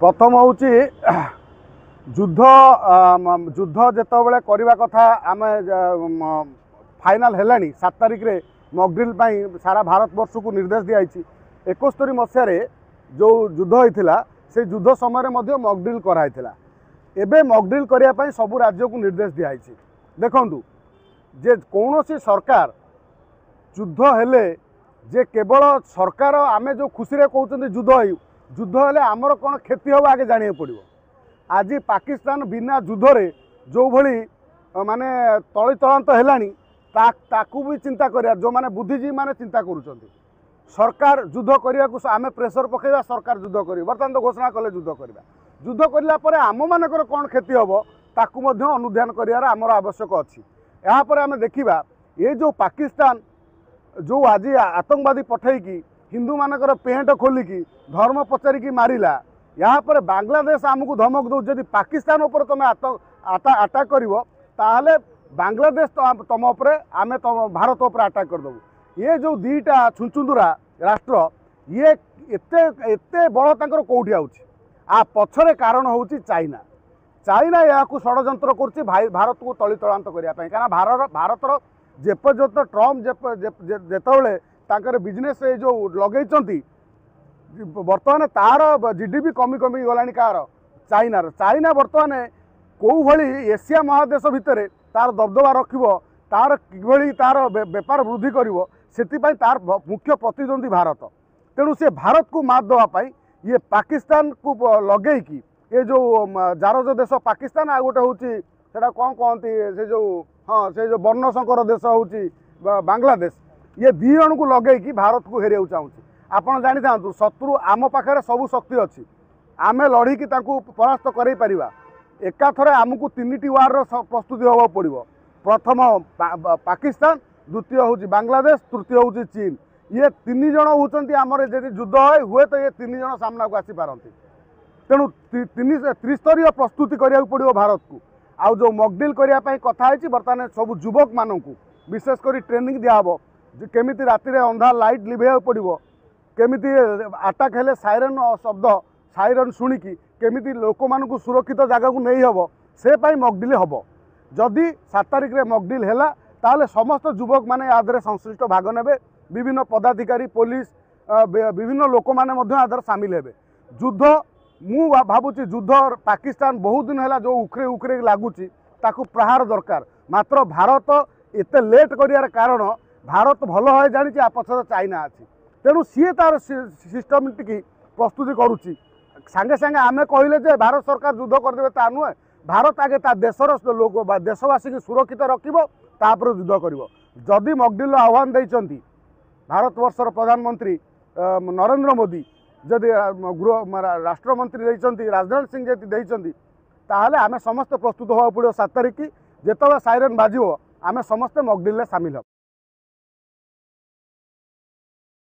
प्रथम हूँ युद्ध युद्ध जिते करने कथा आम फाइनाल है 7 तारिख रे मॉकड्रिल सारा भारत वर्ष को निर्देश दिखाई 71 मसीह जो युद्ध होता से युद्ध समय मॉकड्रिल कराइला एबे मॉकड्रिल करने सबू राज्य को निर्देश दिखाई देखु जे कौन सी सरकार युद्ध हेले जे केवल सरकार आमे जो खुशी रे कहते युद्ध हेले आमर कौन क्षति हम आगे जाना पड़ो। आज पाकिस्तान बिना युद्ध रे जो भली माने तली तलांत हेलानी ताकू भी चिंता करिया जो माने बुद्धिजीवी माने चिंता करूछंती सरकार युद्ध करिया को आमे प्रेशर पकेवा सरकार युद्ध करी बर्तमान तो घोषणा कले युद्ध करला परे आम मानकर कौन क्षति हम ताकू मध्य अनुध्यान करियार आमर आवश्यक अच्छी। यहाँ पर आमे देखिबा ये जो पाकिस्तान जो आज आतंकवादी पठेकी हिंदू मानकर पेंट खोलिकी धर्म पचारिकी मारिला यहाँ पर बांग्लादेश आमको धमक दो जदि पाकिस्तान उपर तुम अटैक कर बांग्लादेश तुम उपरे आमे तुम भारत उपर अटैक करदेबू। ये जो दीटा छुंचुंदुरा राष्ट्र ये एते एते बड़ तांकर कोठी आउछि आ पछरे कारण होउछि चाइना या षड्यंत्र करुच्ची भारत को तली तलांत करने कारण भारतर जेपर्यंत ट्रम्प जेतबले तांकर बिजनेस जो लगे बर्तमान तार जीडीपी कमी कमी गला कार चाइना बर्तमान कौ भली एशिया महादेश भितर तार दबदबा रखिबो तार किभली तार बेपार वृद्धि करिवो सेतिपई तार मुख्य प्रतिद्वंदी भारत तेणु से भारत को मात देवाई ये पाकिस्तान को लगे कि ये जो जार जो देश पाकिस्तान आ गोटे हूँ सेटा कौन कहती से जो हाँ से जो वर्णशंकर देश हूँ बांग्लादेश ये दी जन को लगे कि भारत को हेरिया चाहूँगी। आपड़ जानी था शत्रु आम पाखे सबू शक्ति अच्छी आमे लड़ीकी परास्त कर एकाथरे आमको 3टी वार प्रस्तुति होगा पड़ो। प्रथम पाकिस्तान द्वितीय हूँ बांग्लादेश तृतीय हूँ चीन ये 3 जन होती आमर यदि युद्ध हुए तो ये 3 जन सामना को आसीपारती तेणु त्रिस्तरीय प्रस्तुति करा पड़ो भारत को। आउ जो मॉकड्रिल करने कथाई बर्तमान सब युवक मानू विशेषकर ट्रेनिंग दिहब केमी राति अंधार लाइट लिभे पड़ो केमी अटैक हेले साइरन शब्द साइरन शुणिकी केमी लोक मानू सुरक्षित जगह को नहीं हम से मॉकड्रिल हम जदि 7 तारिख में मॉकड्रिल है ताहले समस्त युवक मैंने यादरे संश्लिष्ट भाग ने विभिन्न पदाधिकारी पुलिस विभिन्न लोक मैंने सामिल हे युद्ध मु भावुची युद्ध पाकिस्तान बहुत दिन है जो उखरे उखरे लगुच ताकू प्रहार दरकार मात्र भारत एत लेट कर कारण भारत भल है जानी पछर चाइना अच्छी तेणु सी तार सिस्टमेटिक प्रस्तुति करुच्ची सांगे सांगे आमे कहले जे भारत सरकार युद्ध करदे ता नुहे भारत आगे ता देशर लोक देशवासी की सुरक्षित रखिबो तापर युद्ध करिवो। जदि मॉकड्रिल आह्वान देइचंती भारत वर्षर प्रधानमंत्री नरेंद्र मोदी जदि राष्ट्रमंत्री देइचंती राजनाथ सिंह जदि देइचंती ताहले आमे समस्त प्रस्तुत होवा पड़ो 7 तारिख की जेतबे साइरन बाजिवो आमे समस्त मॉकड्रिल सामिल हो।